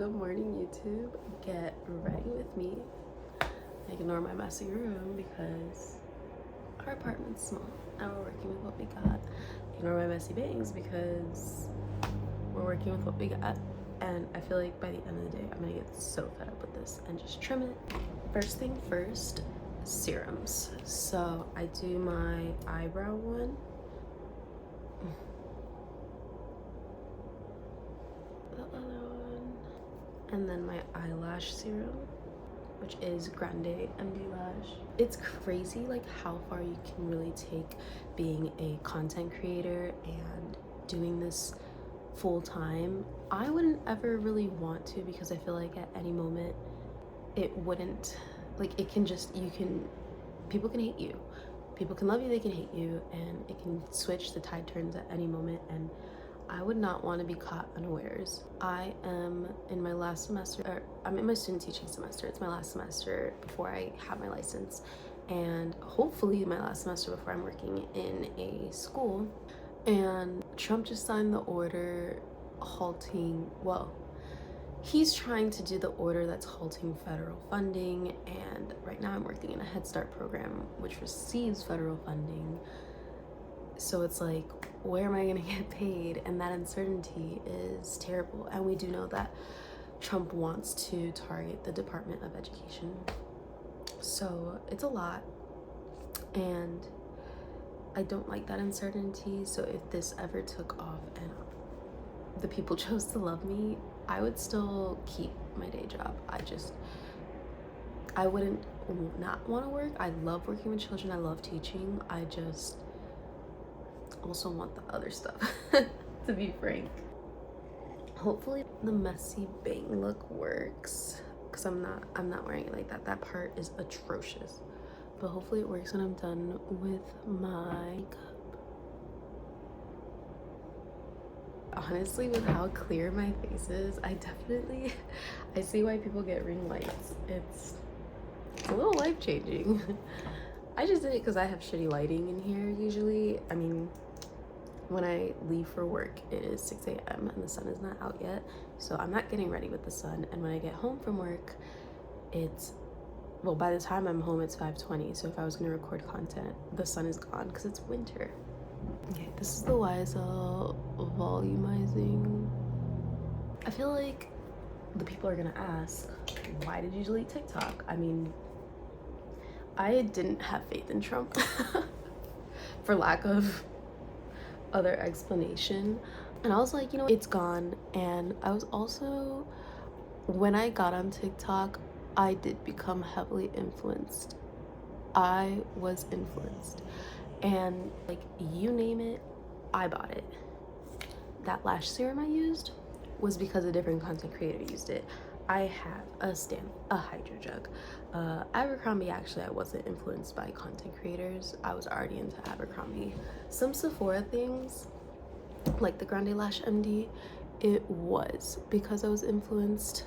Good morning, YouTube. Get ready with me. Ignore my messy room because our apartment's small and we're working with what we got. Ignore my messy bangs because we're working with what we got. And I feel like by the end of the day, I'm gonna get so fed up with this and just trim it. First thing first, serums. So I do my eyebrow one. The other one. And then my eyelash serum, which is Grande MD Lash. It's crazy like how far you can really take being a content creator and doing this full time. I wouldn't ever really want to because I feel like at any moment it wouldn't, like it can just, people can hate you. People can love you, they can hate you, and it can switch, the tide turns at any moment, and I would not want to be caught unawares. I am in my last semester, or I'm in my student teaching semester. It's my last semester before I have my license, and hopefully my last semester before I'm working in a school. And Trump just signed the order halting, well, he's trying to do the order that's halting federal funding, and right now I'm working in a Head Start program which receives federal funding. So it's like, where am I gonna get paid? And that uncertainty is terrible. And we do know that Trump wants to target the Department of Education. So it's a lot. And I don't like that uncertainty. So if this ever took off and the people chose to love me, I would still keep my day job. I wouldn't not want to work. I love working with children. I love teaching. I just also want the other stuff, to be frank. Hopefully the messy bang look works, because I'm not wearing it like that. That part is atrocious, but hopefully it works when I'm done with my makeup. Honestly, with how clear my face is, I see why people get ring lights. It's a little life-changing. I just did it because I have shitty lighting in here usually. I mean, when I leave for work, it is 6 a.m. and the sun is not out yet, so I'm not getting ready with the sun. And when I get home from work, by the time I'm home, it's 5:20. So if I was gonna record content, the sun is gone because it's winter. Okay, this is the YSL volumizing. I feel like the people are gonna ask, why did you delete TikTok? I mean, I didn't have faith in Trump for lack of other explanation. And I was like, it's gone. And I was also, when I got on TikTok, I did become heavily influenced. I was influenced. And like, you name it, I bought it. That lash serum I used was because a different content creator used it. I have a hydro jug. Abercrombie, actually, I wasn't influenced by content creators. I was already into Abercrombie. Some Sephora things, like the Grande Lash MD, it was because I was influenced.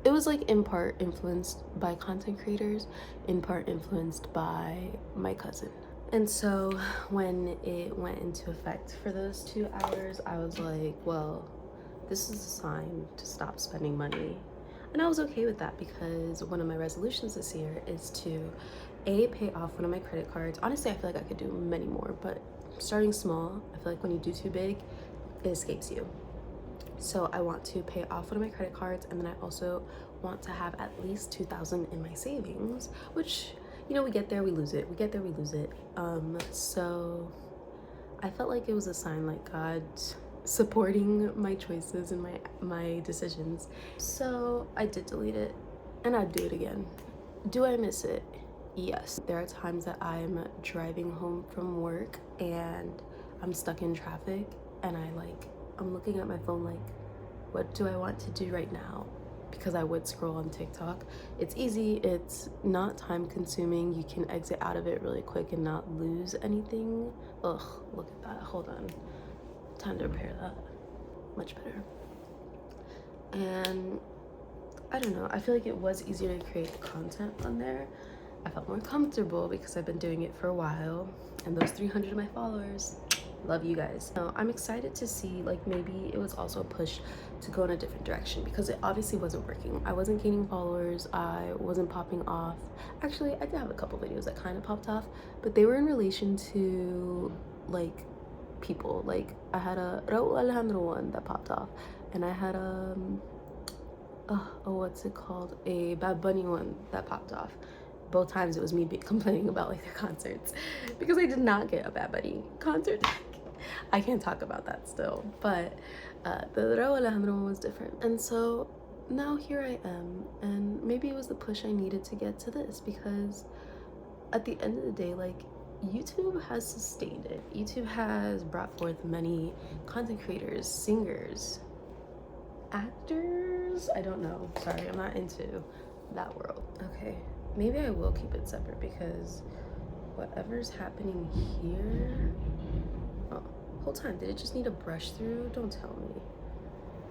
It was like in part influenced by content creators, in part influenced by my cousin. And so when it went into effect for those 2 hours, I was like, well, this is a sign to stop spending money. And I was okay with that because one of my resolutions this year is to pay off one of my credit cards. Honestly, I feel like I could do many more, but starting small, I feel like when you do too big, it escapes you. So I want to pay off one of my credit cards, and then I also want to have at least $2,000 in my savings, which, we get there, we lose it. We get there, we lose it. So I felt like it was a sign, like God supporting my choices and my decisions. So I did delete it, and I'd do it again. Do I miss it? Yes. There are times that I'm driving home from work and I'm stuck in traffic, and I'm looking at my phone like, what do I want to do right now? Because I would scroll on TikTok. It's easy, it's not time consuming. You can exit out of it really quick and not lose anything. Ugh, look at that, hold on. Time to repair that. Much better. And I don't know, I feel like it was easier to create the content on there. I felt more comfortable because I've been doing it for a while, and those 300 of my followers, Love you guys. No, I'm excited to see, like, maybe it was also a push to go in a different direction, because it obviously wasn't working. I wasn't gaining followers, I wasn't popping off. Actually, I did have a couple videos that kind of popped off, but they were in relation to like people. Like, I had a Raul Alejandro one that popped off, and I had what's it called, a Bad Bunny one that popped off. Both times it was me complaining about like the concerts, because I did not get a Bad Bunny concert. I can't talk about that still, but the Raul Alejandro one was different. And so now here I am, and maybe it was the push I needed to get to this, because at the end of the day, like, YouTube has sustained it. YouTube has brought forth many content creators, singers, actors. I don't know, sorry, I'm not into that world. Okay, maybe I will keep it separate, because whatever's happening here, oh, whole time, did it just need a brush through? Don't tell me.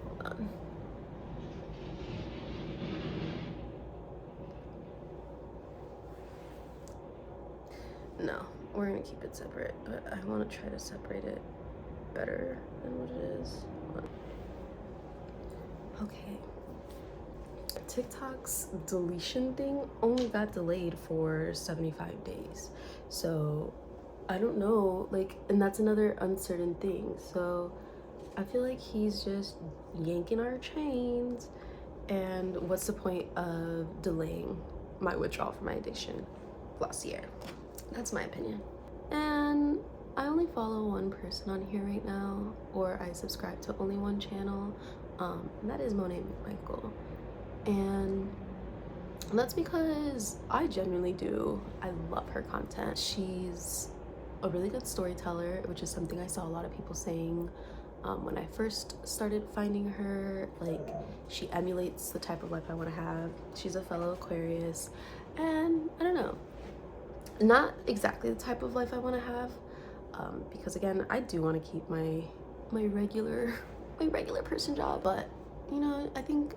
Hold on. No, we're gonna keep it separate, but I want to try to separate it better than what it is. Okay. TikTok's deletion thing only got delayed for 75 days. So I don't know, like, and that's another uncertain thing. So I feel like he's just yanking our chains. And what's the point of delaying my withdrawal from my addiction? Glossier. That's my opinion. And I only follow one person on here right now, or I subscribe to only one channel, and that is Monet McMichael. And that's because I genuinely do. I love her content. She's a really good storyteller, which is something I saw a lot of people saying when I first started finding her. Like, she emulates the type of life I want to have. She's a fellow Aquarius, and I don't know, not exactly the type of life I want to have, because again, I do want to keep my regular person job, but you know, I think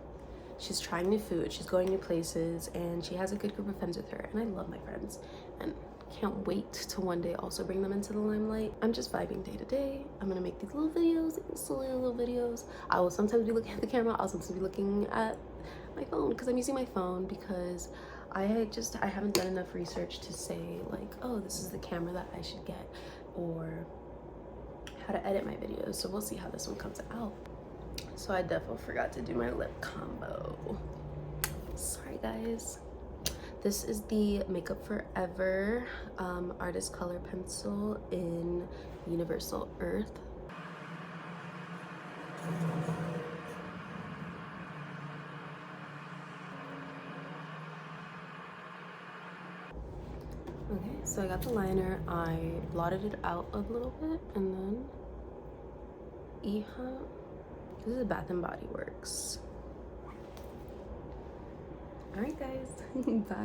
she's trying new food, she's going new places, and she has a good group of friends with her, and I love my friends and can't wait to one day also bring them into the limelight. I'm just vibing day to day. I'm gonna make these little videos, silly little videos. I will sometimes be looking at the camera, I'll sometimes be looking at my phone, because I'm using my phone, because I haven't done enough research to say, like, oh, this is the camera that I should get, or how to edit my videos. So we'll see how this one comes out. So I definitely forgot to do my lip combo. Sorry guys. This is the Makeup Forever Artist Color Pencil in Universal Earth. Okay, so I got the liner, I blotted it out a little bit, and then this is Bath and Body Works. All right guys, bye.